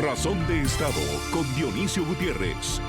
Razón de Estado con Dionisio Gutiérrez.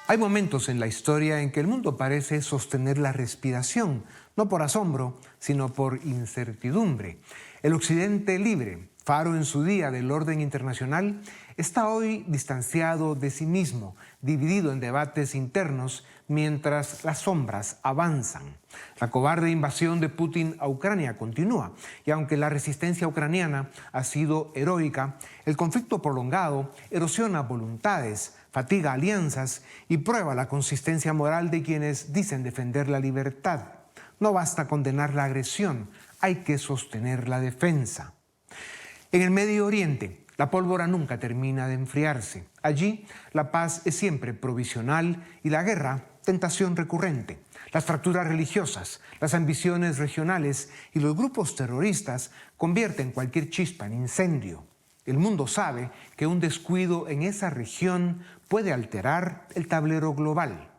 Hay momentos en la historia en que el mundo parece sostener la respiración, no por asombro, sino por incertidumbre. El Occidente libre, faro en su día del orden internacional, está hoy distanciado de sí mismo, dividido en debates internos, mientras las sombras avanzan. La cobarde invasión de Putin a Ucrania continúa, y aunque la resistencia ucraniana ha sido heroica, el conflicto prolongado erosiona voluntades, fatiga alianzas y prueba la consistencia moral de quienes dicen defender la libertad. No basta condenar la agresión, hay que sostener la defensa. En el Medio Oriente, la pólvora nunca termina de enfriarse. Allí, la paz es siempre provisional y la guerra, tentación recurrente. Las fracturas religiosas, las ambiciones regionales y los grupos terroristas convierten cualquier chispa en incendio. El mundo sabe que un descuido en esa región puede alterar el tablero global.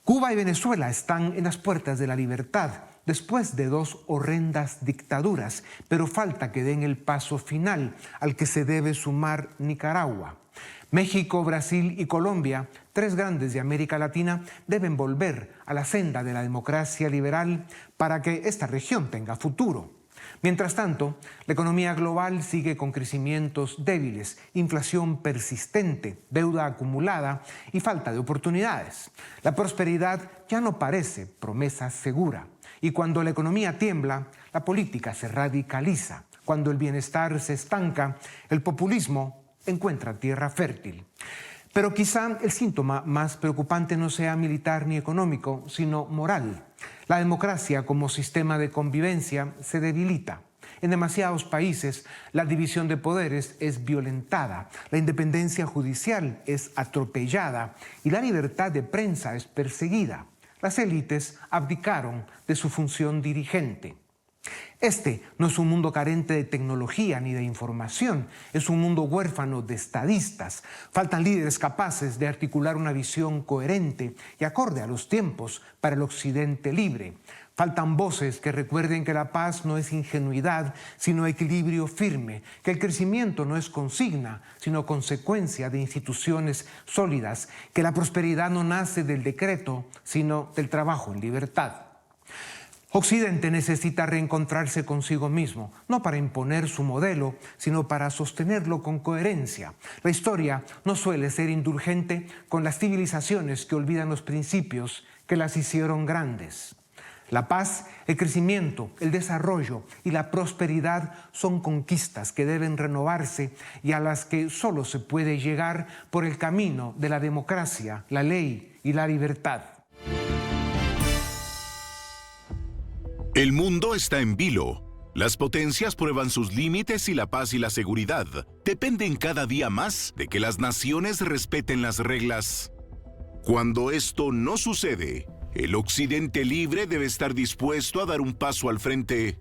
Cuba y Venezuela están en las puertas de la libertad después de 2 horrendas dictaduras, pero falta que den el paso final al que se debe sumar Nicaragua. México, Brasil y Colombia, 3 grandes de América Latina, deben volver a la senda de la democracia liberal para que esta región tenga futuro. Mientras tanto, la economía global sigue con crecimientos débiles, inflación persistente, deuda acumulada y falta de oportunidades. La prosperidad ya no parece promesa segura. Y cuando la economía tiembla, la política se radicaliza. Cuando el bienestar se estanca, el populismo encuentra tierra fértil. Pero quizá el síntoma más preocupante no sea militar ni económico, sino moral. La democracia como sistema de convivencia se debilita. En demasiados países la división de poderes es violentada, la independencia judicial es atropellada y la libertad de prensa es perseguida. Las élites abdicaron de su función dirigente. Este no es un mundo carente de tecnología ni de información, es un mundo huérfano de estadistas. Faltan líderes capaces de articular una visión coherente y acorde a los tiempos para el Occidente libre. Faltan voces que recuerden que la paz no es ingenuidad, sino equilibrio firme, que el crecimiento no es consigna, sino consecuencia de instituciones sólidas, que la prosperidad no nace del decreto, sino del trabajo en libertad. Occidente necesita reencontrarse consigo mismo, no para imponer su modelo, sino para sostenerlo con coherencia. La historia no suele ser indulgente con las civilizaciones que olvidan los principios que las hicieron grandes. La paz, el crecimiento, el desarrollo y la prosperidad son conquistas que deben renovarse y a las que solo se puede llegar por el camino de la democracia, la ley y la libertad. El mundo está en vilo. Las potencias prueban sus límites y la paz y la seguridad dependen cada día más de que las naciones respeten las reglas. Cuando esto no sucede, el Occidente libre debe estar dispuesto a dar un paso al frente.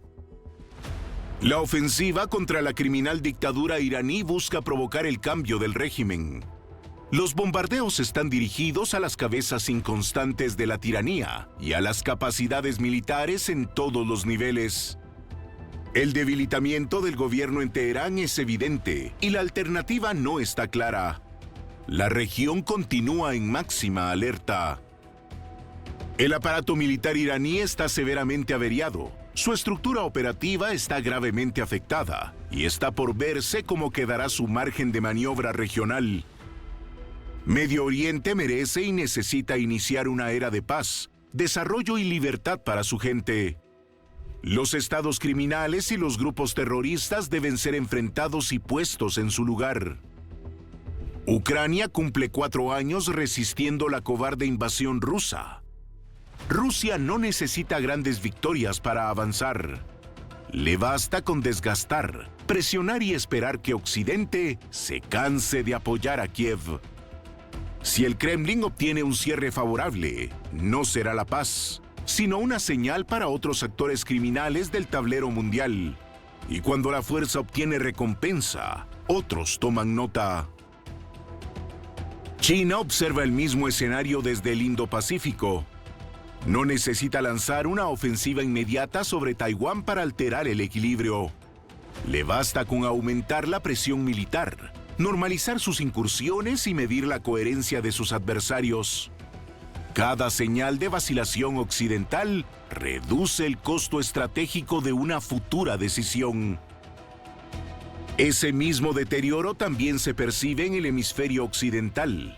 La ofensiva contra la criminal dictadura iraní busca provocar el cambio del régimen. Los bombardeos están dirigidos a las cabezas inconstantes de la tiranía y a las capacidades militares en todos los niveles. El debilitamiento del gobierno en Teherán es evidente y la alternativa no está clara. La región continúa en máxima alerta. El aparato militar iraní está severamente averiado. Su estructura operativa está gravemente afectada y está por verse cómo quedará su margen de maniobra regional. Medio Oriente merece y necesita iniciar una era de paz, desarrollo y libertad para su gente. Los estados criminales y los grupos terroristas deben ser enfrentados y puestos en su lugar. Ucrania cumple 4 años resistiendo la cobarde invasión rusa. Rusia no necesita grandes victorias para avanzar. Le basta con desgastar, presionar y esperar que Occidente se canse de apoyar a Kiev. Si el Kremlin obtiene un cierre favorable, no será la paz, sino una señal para otros actores criminales del tablero mundial. Y cuando la fuerza obtiene recompensa, otros toman nota. China observa el mismo escenario desde el Indo-Pacífico. No necesita lanzar una ofensiva inmediata sobre Taiwán para alterar el equilibrio. Le basta con aumentar la presión militar, normalizar sus incursiones y medir la coherencia de sus adversarios. Cada señal de vacilación occidental reduce el costo estratégico de una futura decisión. Ese mismo deterioro también se percibe en el hemisferio occidental.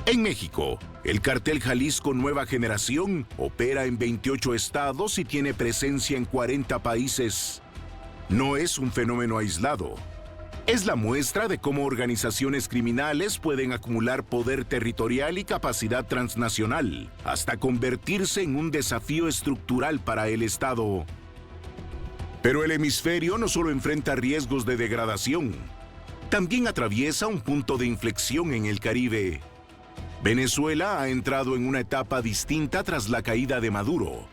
En México, el cartel Jalisco Nueva Generación opera en 28 estados y tiene presencia en 40 países. No es un fenómeno aislado. Es la muestra de cómo organizaciones criminales pueden acumular poder territorial y capacidad transnacional, hasta convertirse en un desafío estructural para el Estado. Pero el hemisferio no solo enfrenta riesgos de degradación, también atraviesa un punto de inflexión en el Caribe. Venezuela ha entrado en una etapa distinta tras la caída de Maduro.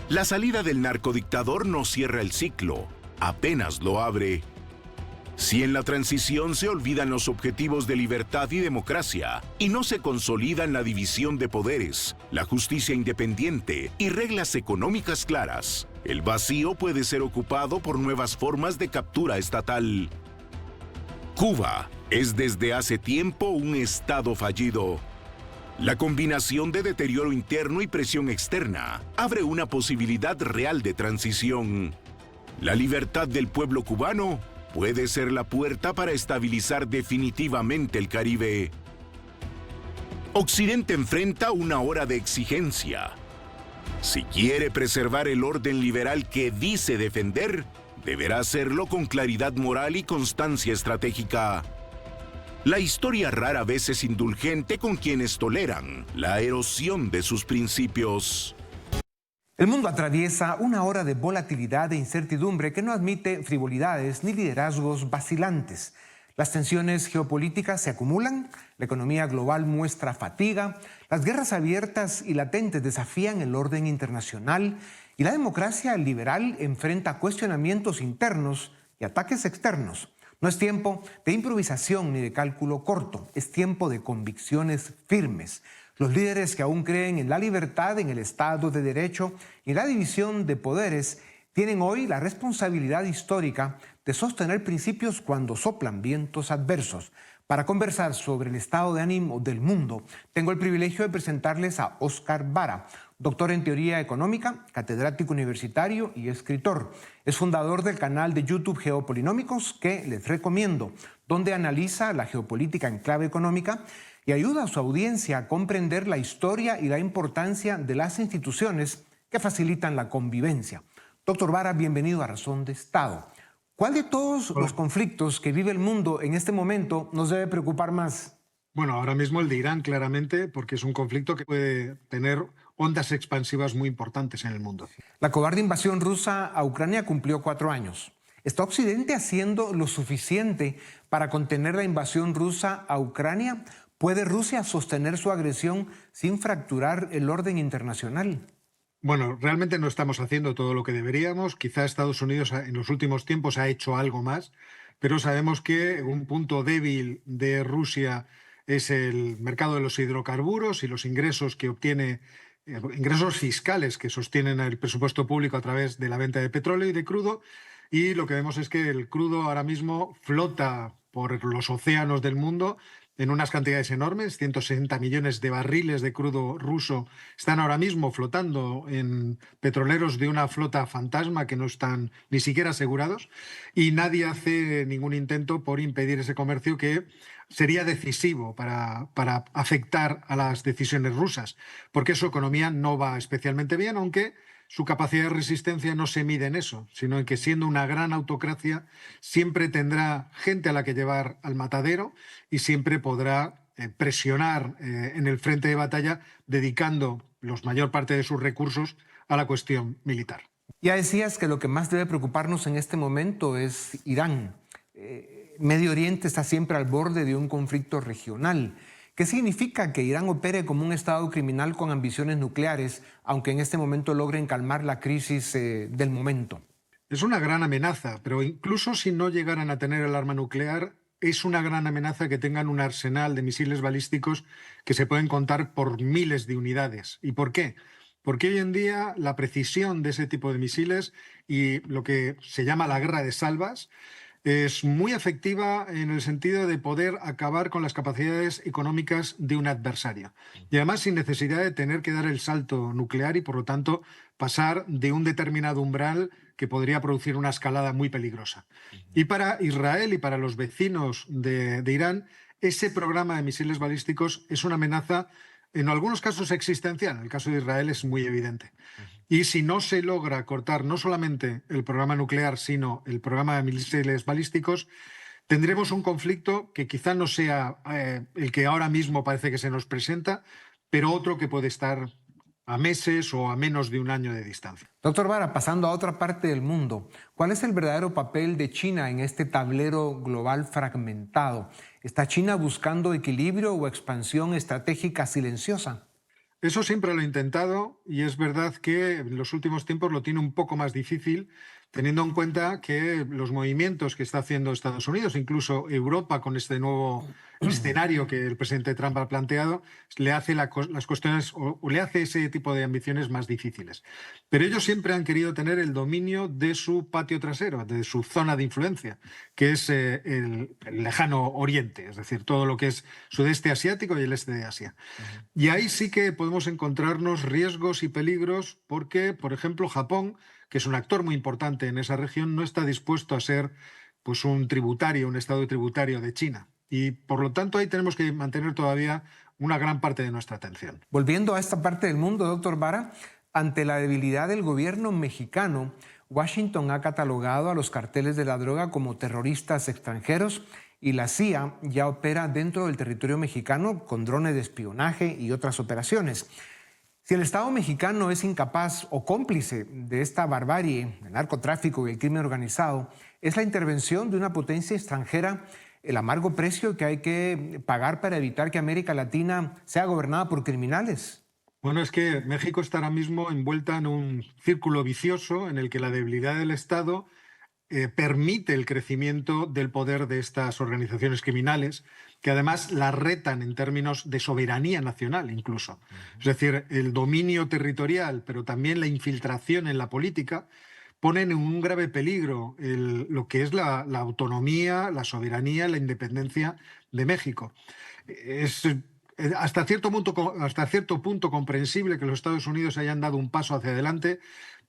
La salida del narcodictador no cierra el ciclo, apenas lo abre. Si en la transición se olvidan los objetivos de libertad y democracia y no se consolidan la división de poderes, la justicia independiente y reglas económicas claras, el vacío puede ser ocupado por nuevas formas de captura estatal. Cuba es desde hace tiempo un estado fallido. La combinación de deterioro interno y presión externa abre una posibilidad real de transición. La libertad del pueblo cubano puede ser la puerta para estabilizar definitivamente el Caribe. Occidente enfrenta una hora de exigencia. Si quiere preservar el orden liberal que dice defender, deberá hacerlo con claridad moral y constancia estratégica. La historia rara vez es indulgente con quienes toleran la erosión de sus principios. El mundo atraviesa una hora de volatilidad e incertidumbre que no admite frivolidades ni liderazgos vacilantes. Las tensiones geopolíticas se acumulan, la economía global muestra fatiga, las guerras abiertas y latentes desafían el orden internacional y la democracia liberal enfrenta cuestionamientos internos y ataques externos. No es tiempo de improvisación ni de cálculo corto, es tiempo de convicciones firmes. Los líderes que aún creen en la libertad, en el Estado de Derecho y en la división de poderes tienen hoy la responsabilidad histórica de sostener principios cuando soplan vientos adversos. Para conversar sobre el estado de ánimo del mundo, tengo el privilegio de presentarles a Óscar Vara, doctor en teoría económica, catedrático universitario y escritor. Es fundador del canal de YouTube Geopolinómicos, que les recomiendo, donde analiza la geopolítica en clave económica y ayuda a su audiencia a comprender la historia y la importancia de las instituciones que facilitan la convivencia. Doctor Vara, bienvenido a Razón de Estado. ¿Cuál de todos los conflictos que vive el mundo en este momento nos debe preocupar más? Bueno, ahora mismo el de Irán, claramente, porque es un conflicto que puede tener ondas expansivas muy importantes en el mundo. La cobarde invasión rusa a Ucrania cumplió 4 años. ¿Está Occidente haciendo lo suficiente para contener la invasión rusa a Ucrania? ¿Puede Rusia sostener su agresión sin fracturar el orden internacional? Bueno, realmente no estamos haciendo todo lo que deberíamos. Quizá Estados Unidos en los últimos tiempos ha hecho algo más, pero sabemos que un punto débil de Rusia es el mercado de los hidrocarburos y los ingresos que obtiene, ingresos fiscales que sostienen el presupuesto público a través de la venta de petróleo y de crudo. Y lo que vemos es que el crudo ahora mismo flota por los océanos del mundo en unas cantidades enormes. 160 millones de barriles de crudo ruso están ahora mismo flotando en petroleros de una flota fantasma que no están ni siquiera asegurados, y nadie hace ningún intento por impedir ese comercio que sería decisivo para afectar a las decisiones rusas, porque su economía no va especialmente bien, aunque su capacidad de resistencia no se mide en eso, sino en que, siendo una gran autocracia, siempre tendrá gente a la que llevar al matadero y siempre podrá presionar en el frente de batalla, dedicando la mayor parte de sus recursos a la cuestión militar. Ya decías que lo que más debe preocuparnos en este momento es Irán. Medio Oriente está siempre al borde de un conflicto regional. ¿Qué significa que Irán opere como un estado criminal con ambiciones nucleares, aunque en este momento logren calmar la crisis del momento? Es una gran amenaza, pero incluso si no llegaran a tener el arma nuclear, es una gran amenaza que tengan un arsenal de misiles balísticos que se pueden contar por miles de unidades. ¿Y por qué? porque hoy en día la precisión de ese tipo de misiles y lo que se llama la guerra de salvas es muy efectiva en el sentido de poder acabar con las capacidades económicas de un adversario. Y además sin necesidad de tener que dar el salto nuclear y, por lo tanto, pasar de un determinado umbral que podría producir una escalada muy peligrosa. Y para Israel y para los vecinos de Irán, ese programa de misiles balísticos es una amenaza, en algunos casos existencial. En el caso de Israel es muy evidente. Y si no se logra cortar no solamente el programa nuclear, sino el programa de misiles balísticos, tendremos un conflicto que quizá no sea el que ahora mismo parece que se nos presenta, pero otro que puede estar a meses o a menos de un año de distancia. Doctor Vara, pasando a otra parte del mundo, ¿cuál es el verdadero papel de China en este tablero global fragmentado? ¿Está China buscando equilibrio o expansión estratégica silenciosa? Eso siempre lo he intentado y es verdad que en los últimos tiempos lo tiene un poco más difícil, teniendo en cuenta que los movimientos que está haciendo Estados Unidos, incluso Europa con este nuevo escenario que el presidente Trump ha planteado, le hace las cuestiones o le hace ese tipo de ambiciones más difíciles. Pero ellos siempre han querido tener el dominio de su patio trasero, de su zona de influencia, que es el lejano oriente, es decir, todo lo que es sudeste asiático y el este de Asia. Y ahí sí que podemos encontrarnos riesgos y peligros porque, por ejemplo, Japón, que es un actor muy importante en esa región, no está dispuesto a ser pues, un tributario, un estado tributario de China. Y por lo tanto ahí tenemos que mantener todavía una gran parte de nuestra atención. Volviendo a esta parte del mundo, doctor Vara, ante la debilidad del gobierno mexicano, Washington ha catalogado a los carteles de la droga como terroristas extranjeros y la CIA ya opera dentro del territorio mexicano con drones de espionaje y otras operaciones. Si el Estado mexicano es incapaz o cómplice de esta barbarie, el narcotráfico y el crimen organizado, ¿es la intervención de una potencia extranjera el amargo precio que hay que pagar para evitar que América Latina sea gobernada por criminales? Bueno, es que México está ahora mismo envuelta en un círculo vicioso en el que la debilidad del Estado permite el crecimiento del poder de estas organizaciones criminales, que además la retan en términos de soberanía nacional incluso. Es decir, el dominio territorial, pero también la infiltración en la política, ponen en un grave peligro lo que es la autonomía, la soberanía, la independencia de México. Es hasta cierto punto comprensible que los Estados Unidos hayan dado un paso hacia adelante,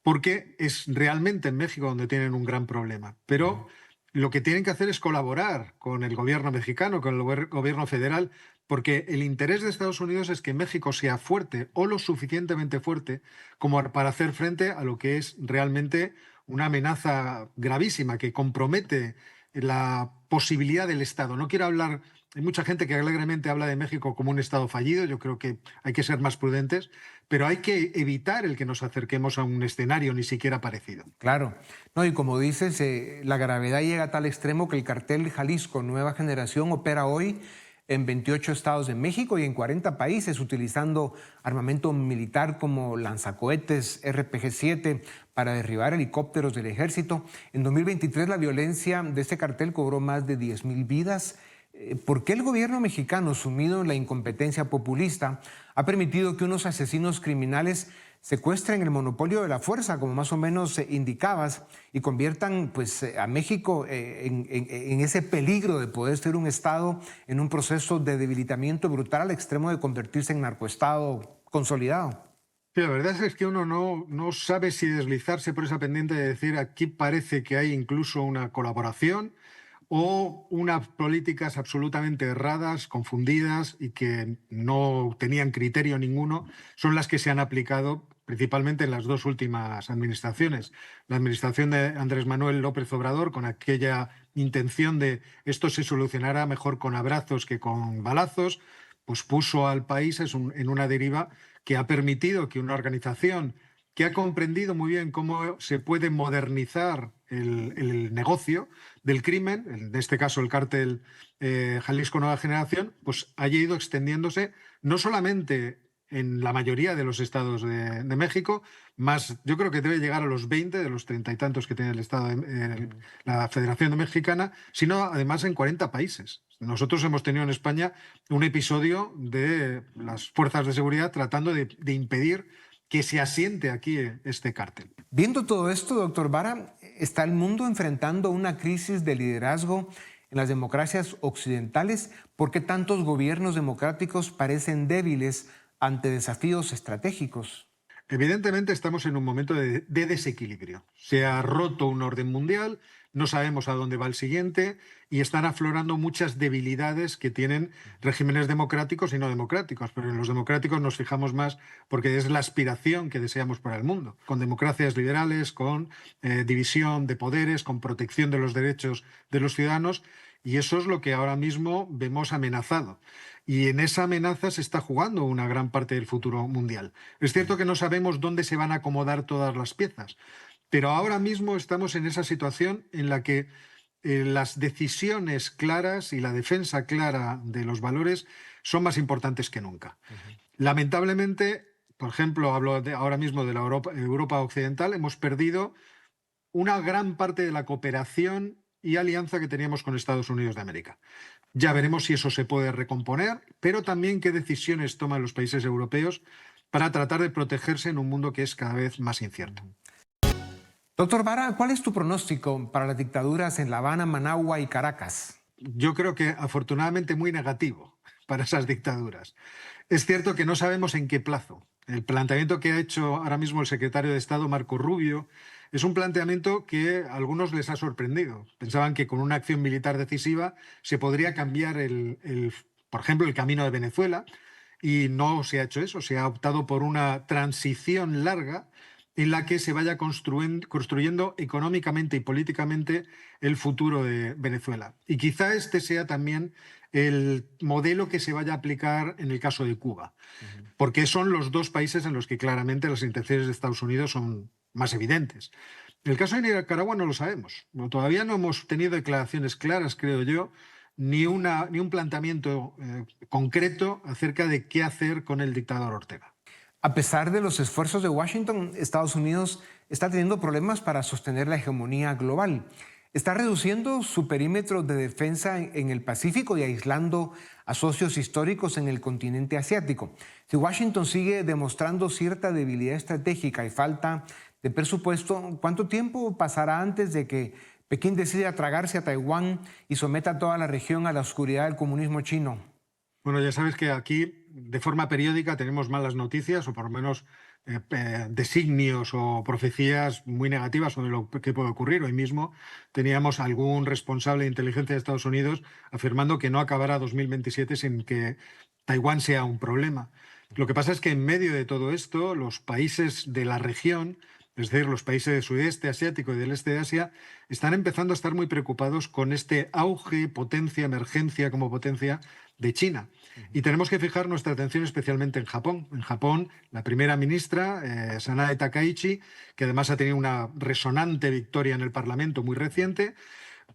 porque es realmente en México donde tienen un gran problema. Pero lo que tienen que hacer es colaborar con el gobierno mexicano, con el gobierno federal, porque el interés de Estados Unidos es que México sea fuerte o lo suficientemente fuerte como para hacer frente a lo que es realmente una amenaza gravísima que compromete la posibilidad del Estado. No quiero hablar, hay mucha gente que alegremente habla de México como un Estado fallido, yo creo que hay que ser más prudentes, pero hay que evitar el que nos acerquemos a un escenario ni siquiera parecido. Claro, no, y como dices, la gravedad llega a tal extremo que el cartel Jalisco Nueva Generación opera hoy en 28 estados de México y en 40 países, utilizando armamento militar como lanzacohetes RPG-7 para derribar helicópteros del ejército. En 2023 la violencia de este cartel cobró más de 10,000 vidas. ¿Por qué el gobierno mexicano, sumido en la incompetencia populista, ha permitido que unos asesinos criminales secuestren el monopolio de la fuerza, como más o menos indicabas, y conviertan pues, a México en ese peligro de poder ser un Estado en un proceso de debilitamiento brutal al extremo de convertirse en narcoestado consolidado? Sí, la verdad es que uno no sabe si deslizarse por esa pendiente de decir aquí parece que hay incluso una colaboración o unas políticas absolutamente erradas, confundidas y que no tenían criterio ninguno, son las que se han aplicado principalmente en las dos últimas administraciones. La administración de Andrés Manuel López Obrador, con aquella intención de esto se solucionará mejor con abrazos que con balazos, pues puso al país en una deriva que ha permitido que una organización que ha comprendido muy bien cómo se puede modernizar el negocio del crimen, en este caso el cártel Jalisco Nueva Generación, pues haya ido extendiéndose no solamente en la mayoría de los estados de México, más yo creo que debe llegar a los 20 de los 30 y tantos que tiene el Estado la Federación Mexicana, sino además en 40 países. Nosotros hemos tenido en España un episodio de las fuerzas de seguridad tratando de impedir que se asiente aquí este cártel. Viendo todo esto, doctor Vara, ¿está el mundo enfrentando una crisis de liderazgo en las democracias occidentales? ¿Por qué tantos gobiernos democráticos parecen débiles ante desafíos estratégicos? Evidentemente estamos en un momento de desequilibrio. Se ha roto un orden mundial, no sabemos a dónde va el siguiente y están aflorando muchas debilidades que tienen regímenes democráticos y no democráticos. Pero en los democráticos nos fijamos más porque es la aspiración que deseamos para el mundo, con democracias liberales, con división de poderes, con protección de los derechos de los ciudadanos. Y eso es lo que ahora mismo vemos amenazado. Y en esa amenaza se está jugando una gran parte del futuro mundial. Es cierto que no sabemos dónde se van a acomodar todas las piezas, pero ahora mismo estamos en esa situación en la que las decisiones claras y la defensa clara de los valores son más importantes que nunca. Lamentablemente, por ejemplo, hablo ahora mismo de la Europa occidental, hemos perdido una gran parte de la cooperación y alianza que teníamos con Estados Unidos de América. Ya veremos si eso se puede recomponer, pero también qué decisiones toman los países europeos para tratar de protegerse en un mundo que es cada vez más incierto. Doctor Vara, ¿cuál es tu pronóstico para las dictaduras en La Habana, Managua y Caracas? Yo creo que afortunadamente muy negativo para esas dictaduras. Es cierto que no sabemos en qué plazo. El planteamiento que ha hecho ahora mismo el secretario de Estado, Marco Rubio, es un planteamiento que a algunos les ha sorprendido. Pensaban que con una acción militar decisiva se podría cambiar, por ejemplo, el camino de Venezuela, y no se ha hecho eso. Se ha optado por una transición larga en la que se vaya construyendo económicamente y políticamente el futuro de Venezuela. Y quizá este sea también el modelo que se vaya a aplicar en el caso de Cuba, porque son los dos países en los que claramente las intenciones de Estados Unidos son más evidentes. En el caso de Nicaragua no lo sabemos. Todavía no hemos tenido declaraciones claras, creo yo, ni un planteamiento concreto acerca de qué hacer con el dictador Ortega. A pesar de los esfuerzos de Washington, Estados Unidos está teniendo problemas para sostener la hegemonía global. Está reduciendo su perímetro de defensa en el Pacífico y aislando a socios históricos en el continente asiático. Si Washington sigue demostrando cierta debilidad estratégica y falta de presupuesto, ¿cuánto tiempo pasará antes de que Pekín decida tragarse a Taiwán y someta a toda la región a la oscuridad del comunismo chino? Bueno, ya sabes que aquí de forma periódica tenemos malas noticias o por lo menos designios o profecías muy negativas sobre lo que puede ocurrir. Hoy mismo teníamos algún responsable de inteligencia de Estados Unidos afirmando que no acabará 2027 sin que Taiwán sea un problema. Lo que pasa es que en medio de todo esto, los países de la región, es decir, los países del sudeste asiático y del este de Asia, están empezando a estar muy preocupados con este auge, potencia, emergencia como potencia de China. Y tenemos que fijar nuestra atención especialmente en Japón. En Japón, la primera ministra, Sanae Takaichi, que además ha tenido una resonante victoria en el Parlamento muy reciente,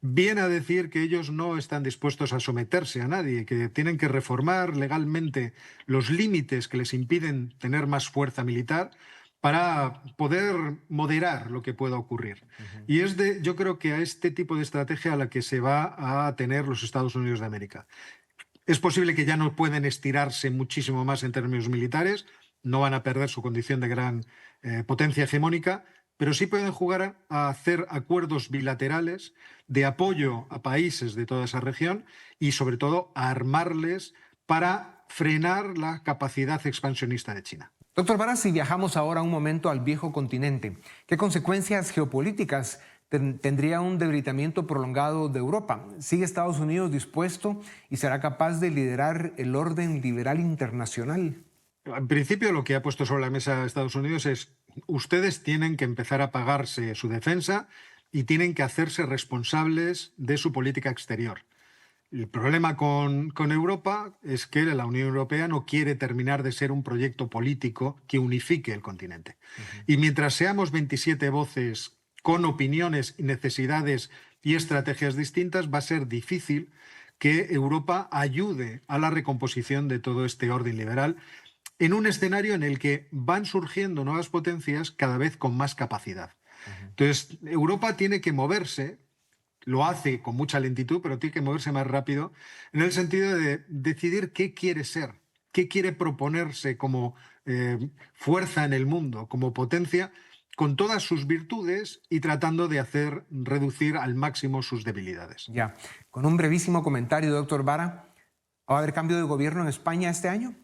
viene a decir que ellos no están dispuestos a someterse a nadie, que tienen que reformar legalmente los límites que les impiden tener más fuerza militar para poder moderar lo que pueda ocurrir. Y yo creo que a este tipo de estrategia a la que se va a tener los Estados Unidos de América. Es posible que ya no pueden estirarse muchísimo más en términos militares, no van a perder su condición de gran potencia hegemónica, pero sí pueden jugar a hacer acuerdos bilaterales de apoyo a países de toda esa región y, sobre todo, a armarles para frenar la capacidad expansionista de China. Doctor Vara, si viajamos ahora un momento al viejo continente, ¿qué consecuencias geopolíticas tendría un debilitamiento prolongado de Europa? ¿Sigue Estados Unidos dispuesto y será capaz de liderar el orden liberal internacional? En principio, lo que ha puesto sobre la mesa Estados Unidos es: ustedes tienen que empezar a pagarse su defensa y tienen que hacerse responsables de su política exterior. El problema con Europa es que la Unión Europea no quiere terminar de ser un proyecto político que unifique el continente. Y mientras seamos 27 voces con opiniones, necesidades y estrategias distintas, va a ser difícil que Europa ayude a la recomposición de todo este orden liberal en un escenario en el que van surgiendo nuevas potencias cada vez con más capacidad. Entonces, Europa tiene que moverse, lo hace con mucha lentitud, pero tiene que moverse más rápido en el sentido de decidir qué quiere ser, qué quiere proponerse como fuerza en el mundo, como potencia, con todas sus virtudes y tratando de hacer reducir al máximo sus debilidades. Ya, con un brevísimo comentario, doctor Vara, ¿va a haber cambio de gobierno en España este año?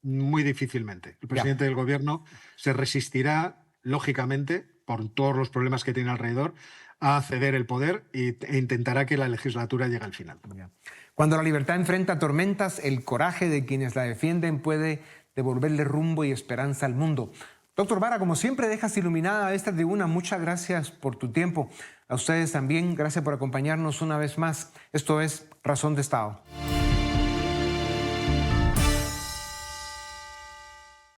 Muy difícilmente. El presidente del gobierno se resistirá, lógicamente, por todos los problemas que tiene alrededor, a ceder el poder e intentará que la legislatura llegue al final. Ya. Cuando la libertad enfrenta tormentas, el coraje de quienes la defienden puede devolverle rumbo y esperanza al mundo. Doctor Vara, como siempre dejas iluminada esta tribuna, muchas gracias por tu tiempo. A ustedes también, gracias por acompañarnos una vez más. Esto es Razón de Estado.